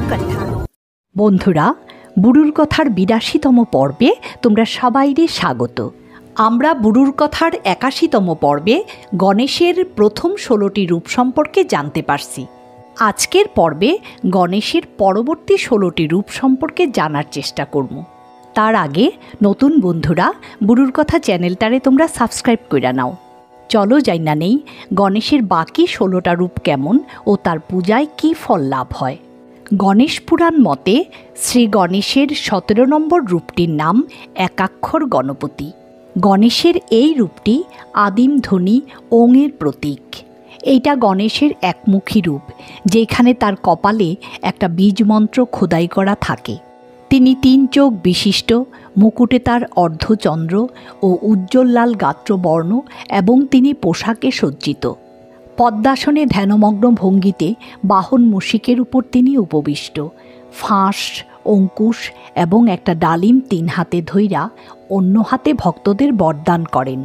कथा। বন্ধুরা, বুড়ুর কথার ৮২তম পর্বে তোমরা সবাইরে স্বাগত। আমরা বুড়ুর কথার ৮১তম পর্বে গণেশের প্রথম ১৬টি রূপ সম্পর্কে জানতে পারছি। আজকের পর্বে গণেশের পরবর্তী ১৬টি রূপ সম্পর্কে জানার চেষ্টা করব। তার আগে নতুন বন্ধুরা বুড়ুর কথা চ্যানেলটারে তোমরা সাবস্ক্রাইব করে নাও। চলো জাইনা নেই গণেশের বাকি ১৬টা রূপ কেমন ও তার পূজায় কী ফল লাভ হয়। গণেশ পুরাণ মতে শ্রী গণেশের ১৭ নম্বর রূপটির নাম একাক্ষর গণপতি। গণেশের এই রূপটি আদিম ধ্বনি ওঙের প্রতীক। এইটা গণেশের একমুখী রূপ, যেখানে তার কপালে একটা বীজমন্ত্র খোদাই করা থাকে। তিনি ৩ চোখ বিশিষ্ট, মুকুটে তার অর্ধচন্দ্র ও উজ্জ্বল লাল গাত্রবর্ণ এবং তিনি পোশাকে সজ্জিত। পদ্মাসনে ধ্যানমগ্ন ভঙ্গিতে বাহন মুশিকের উপর তিনি উপবিষ্ট। ফাঁস, অঙ্কুশ এবং একটা ডালিম ৩ হাতে ধইরা অন্য হাতে ভক্তদের বরদান করেন।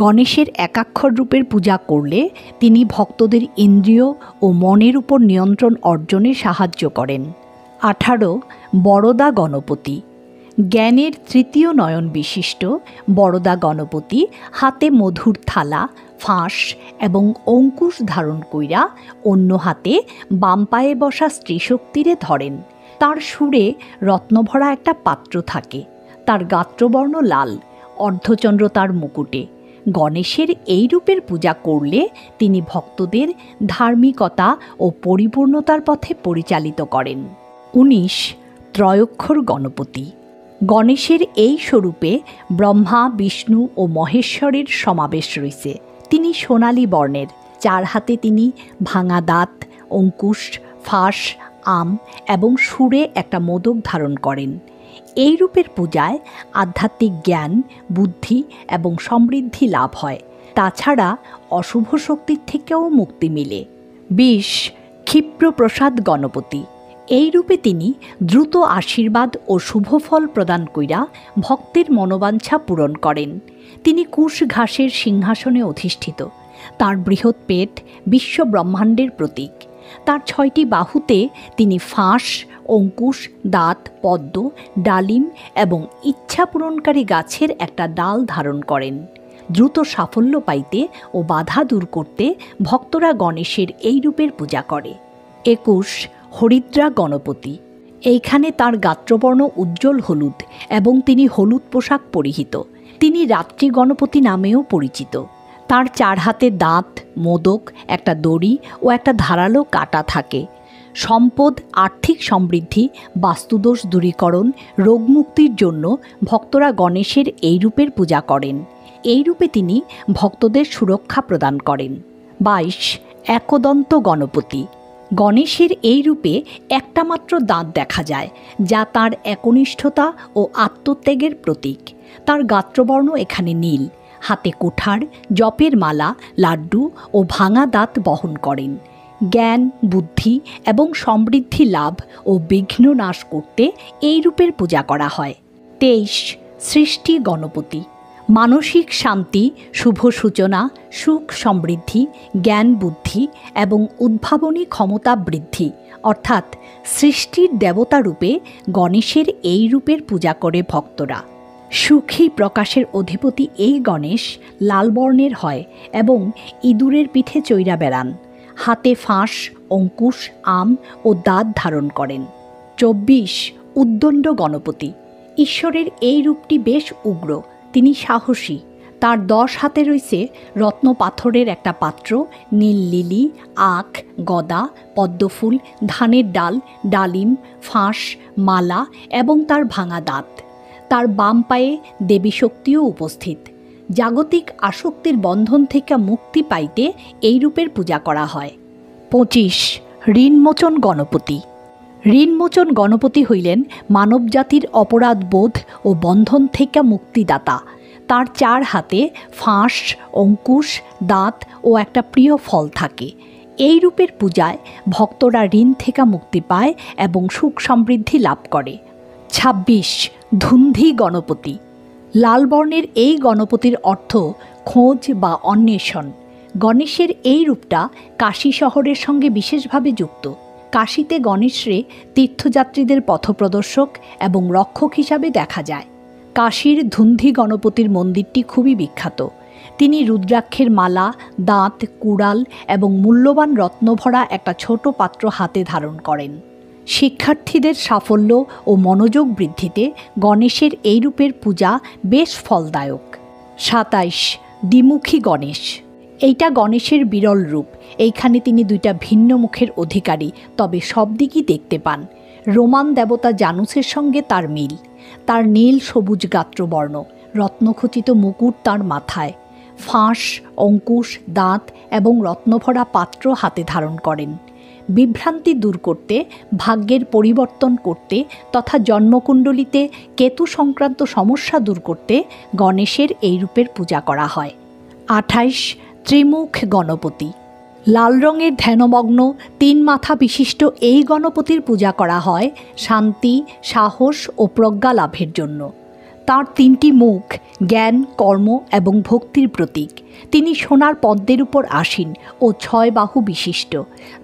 গণেশের একাক্ষর রূপের পূজা করলে তিনি ভক্তদের ইন্দ্রিয় ও মনের উপর নিয়ন্ত্রণ অর্জনে সাহায্য করেন। ১৮ বরদা গণপতি। জ্ঞানের তৃতীয় নয়ন বিশিষ্ট বরদা গণপতি হাতে মধুর থালা, ফাঁস এবং অঙ্কুশ ধারণ কইরা অন্য হাতে বাম পায়ে বসা স্ত্রীশক্তিরে ধরেন। তার সুরে রত্নভরা একটা পাত্র থাকে। তার গাত্রবর্ণ লাল, অর্ধচন্দ্র তার মুকুটে। গণেশের এই রূপের পূজা করলে তিনি ভক্তদের ধার্মিকতা ও পরিপূর্ণতার পথে পরিচালিত করেন। ১৯ ত্রয়ক্ষর গণপতি। গণেশের এই স্বরূপে ব্রহ্মা, বিষ্ণু ও মহেশ্বরের সমাবেশ রয়েছে। তিনি সোনালী বর্ণের, ৪ হাতে তিনি ভাঙা দাঁত, অঙ্কুশ, ফাঁস, আম এবং সুরে একটা মোদক ধারণ করেন। এই রূপের পূজায় আধ্যাত্মিক জ্ঞান, বুদ্ধি এবং সমৃদ্ধি লাভ হয়। তাছাড়া অশুভ শক্তির থেকেও মুক্তি মিলে। ২০ ক্ষিপ্রপ্রসাদ গণপতি। এই রূপে তিনি দ্রুত আশীর্বাদ ও শুভফল প্রদান কইরা ভক্তের মনোবাঞ্ছা পূরণ করেন। তিনি কুশ ঘাসের সিংহাসনে অধিষ্ঠিত। তার বৃহৎ পেট বিশ্ব ব্রহ্মাণ্ডের প্রতীক। তার ৬টি বাহুতে তিনি ফাঁস, অঙ্কুশ, দাঁত, পদ্ম, ডালিম এবং ইচ্ছা পূরণকারী গাছের একটা ডাল ধারণ করেন। দ্রুত সাফল্য পাইতে ও বাধা দূর করতে ভক্তরা গণেশের এই রূপের পূজা করে। ২১ হরিদ্রা গণপতি। এইখানে তার গাত্রবর্ণ উজ্জ্বল হলুদ এবং তিনি হলুদ পোশাক পরিহিত। তিনি রাত্রি গণপতি নামেও পরিচিত। তার ৪ হাতে দাঁত, মোদক, একটা দড়ি ও একটা ধারালো কাঁটা থাকে। সম্পদ, আর্থিক সমৃদ্ধি, বাস্তুদোষ দূরীকরণ, রোগমুক্তির জন্য ভক্তরা গণেশের এই রূপের পূজা করেন। এই রূপে তিনি ভক্তদের সুরক্ষা প্রদান করেন। ২২ একদন্ত গণপতি। গণেশের এই রূপে একটা মাত্র দাঁত দেখা যায়, যা তার একনিষ্ঠতা ও আত্মত্যাগের প্রতীক। তার গাত্রবর্ণ এখানে নীল। হাতে কুঠার, জপের মালা, লাড্ডু ও ভাঙা দাঁত বহন করেন। জ্ঞান, বুদ্ধি এবং সমৃদ্ধি লাভ ও বিঘ্ন নাশ করতে এই রূপের পূজা করা হয়। ২৩ সৃষ্টি গণপতি। মানসিক শান্তি, শুভ সূচনা, সুখ সমৃদ্ধি, জ্ঞান বুদ্ধি এবং উদ্ভাবনী ক্ষমতা বৃদ্ধি অর্থাৎ সৃষ্টির দেবতা রূপে গণেশের এই রূপের পূজা করে ভক্তরা। সুখী প্রকাশের অধিপতি এই গণেশ লাল বর্ণের হয় এবং ইঁদুরের পিঠে চৈরা বেড়ান। হাতে ফাঁস, অঙ্কুশ, আম ও দাঁত ধারণ করেন। ২৪ উদ্দণ্ড গণপতি। ঈশ্বরের এই রূপটি বেশ উগ্র। তিনি সাহসী। তার ১০ হাতে রয়েছে রত্ন পাথরের একটা পাত্র, নীল লিলি, আখ, গদা, পদ্মফুল, ধানের ডাল, ডালিম, ফাঁস, মালা এবং তার ভাঙা দাঁত। তার বাম পায়ে দেবী শক্তিও উপস্থিত। জাগতিক আসক্তির বন্ধন থেকে মুক্তি পাইতে এই রূপের পূজা করা হয়। ২৫ ঋণমোচন গণপতি। ঋণমোচন গণপতি হইলেন মানবজাতির অপরাধ বোধ ও বন্ধন থেকে মুক্তিদাতা। তার ৪ হাতে ফাঁস, অঙ্কুশ, দাঁত ও একটা প্রিয় ফল থাকে। এই রূপের পূজায় ভক্তরা ঋণ থেকে মুক্তি পায় এবং সুখ সমৃদ্ধি লাভ করে। ২৬ ধুন্ধি গণপতি। লাল বর্ণের এই গণপতির অর্থ খোঁজ বা অন্বেষণ। গণেশের এই রূপটা কাশী শহরের সঙ্গে বিশেষভাবে যুক্ত। কাশীতে গণেশরে তীর্থযাত্রীদের পথপ্রদর্শক এবং রক্ষক হিসাবে দেখা যায়। কাশীর ধুন্ধি গণপতির মন্দিরটি খুবই বিখ্যাত। তিনি রুদ্রাক্ষের মালা, দাঁত, কুড়াল এবং মূল্যবান রত্নভরা একটা ছোট পাত্র হাতে ধারণ করেন। শিক্ষার্থীদের সাফল্য ও মনোযোগ বৃদ্ধিতে গণেশের এই রূপের পূজা বেশ ফলদায়ক। 27 দ্বিমুখী গণেশ। এইটা গণেশের বিরল রূপ। এইখানে তিনি দুইটা ভিন্ন মুখের অধিকারী, তবে সব দিকই দেখতে পান। রোমান দেবতা জানুসের সঙ্গে তার মিল। তার নীল সবুজ গাত্রবর্ণ, রত্নখচিত মুকুট তার মাথায়, ফাঁস, অঙ্কুশ, দাঁত এবং রত্নভরা পাত্র হাতে ধারণ করেন। বিভ্রান্তি দূর করতে, ভাগ্যের পরিবর্তন করতে তথা জন্মকুণ্ডলিতে কেতু সংক্রান্ত সমস্যা দূর করতে গণেশের এই রূপের পূজা করা হয়। 28 ত্রিমুখ গণপতি। লাল রঙের ধ্যানমগ্ন 3 মাথা বিশিষ্ট এই গণপতির পূজা করা হয় শান্তি, সাহস ও প্রজ্ঞা লাভের জন্য। তাঁর 3টি মুখ জ্ঞান, কর্ম এবং ভক্তির প্রতীক। তিনি সোনার পদ্মের উপর আসীন ও 6 বাহু বিশিষ্ট।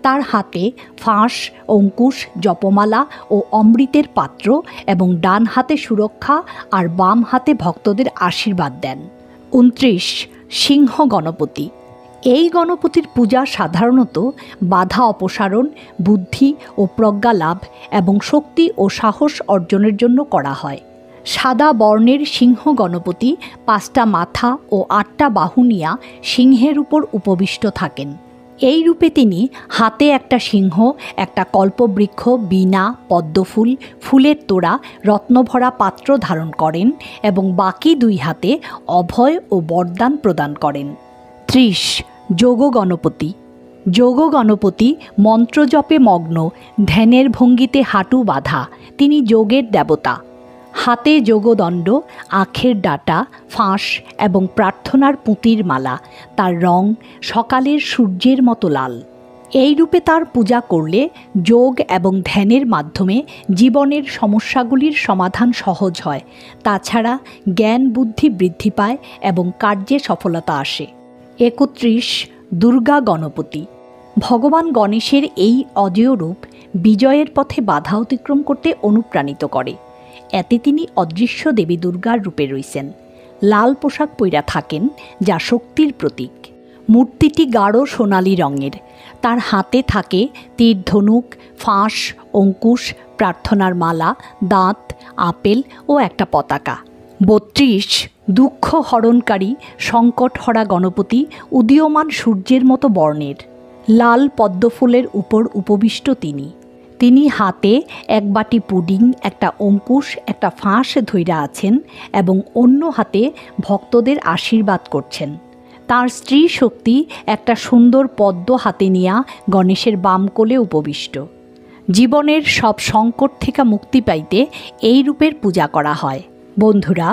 তার হাতে ফাঁস, অঙ্কুশ, জপমালা ও অমৃতের পাত্র এবং ডান হাতে সুরক্ষা আর বাম হাতে ভক্তদের আশীর্বাদ দেন। 29 সিংহ গণপতি। এই গণপতির পূজা সাধারণত বাধা অপসারণ, বুদ্ধি ও প্রজ্ঞা লাভ এবং শক্তি ও সাহস অর্জনের জন্য করা হয়। সাদা বর্ণের সিংহ গণপতি 5টা মাথা ও 8টা বাহু নিয়া সিংহের উপর উপবিষ্ট থাকেন। এই রূপে তিনি হাতে একটা সিংহ, একটা কল্পবৃক্ষ, বীণা, পদ্মফুল, ফুলের তোড়া, রত্নভরা পাত্র ধারণ করেন এবং বাকি 2 হাতে অভয় ও বরদান প্রদান করেন। 30 যোগ গণপতি। যোগ গণপতি মন্ত্রজপে মগ্ন, ধ্যানের ভঙ্গিতে হাঁটু বাঁধা। তিনি যোগের দেবতা। হাতে যোগদণ্ড, আখের ডাটা, ফাঁস এবং প্রার্থনার পুঁতির মালা। তার রং সকালের সূর্যের মতো লাল। এই রূপে তার পূজা করলে যোগ এবং ধ্যানের মাধ্যমে জীবনের সমস্যাগুলির সমাধান সহজ হয়। তাছাড়া জ্ঞান বুদ্ধি বৃদ্ধি পায় এবং কার্যে সফলতা আসে। 31 দুর্গা গণপতি। ভগবান গণেশের এই অজেয় রূপ বিজয়ের পথে বাধা অতিক্রম করতে অনুপ্রাণিত করে। এতে তিনি অদৃশ্য দেবী দুর্গার রূপে রয়েছেন। লাল পোশাক পইরা থাকেন, যা শক্তির প্রতীক। মূর্তিটি গাঢ় সোনালি রঙের। তার হাতে থাকে তীর ধনুক, ফাঁস, অঙ্কুশ, প্রার্থনার মালা, দাঁত, আপেল ও একটা পতাকা। 32 দুঃখ হরণকারী সংকটহরা গণপতি উদীয়মান সূর্যের মতো বর্ণের। লাল পদ্মফুলের উপর উপবিষ্ট তিনি হাতে 1 বাটি পুডিং, একটা অঙ্কুশ, একটা ফাঁস ধইরা আছেন এবং অন্য হাতে ভক্তদের আশীর্বাদ করছেন। তার স্ত্রী শক্তি একটা সুন্দর পদ্ম হাতে নিয়া গণেশের বাম কোলে উপবিষ্ট। জীবনের সব সংকট থেকে মুক্তি পাইতে এই রূপের পূজা করা হয়। বন্ধুরা,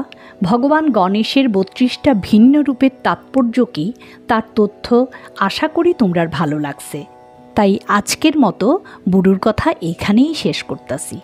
ভগবান গণেশের 32টা ভিন্ন রূপের তাৎপর্য কী তার তথ্য আশা করি তোমরা ভালো লাগছে। তাই আজকের মতো বুড়ুর কথা এখানেই শেষ করতেছি।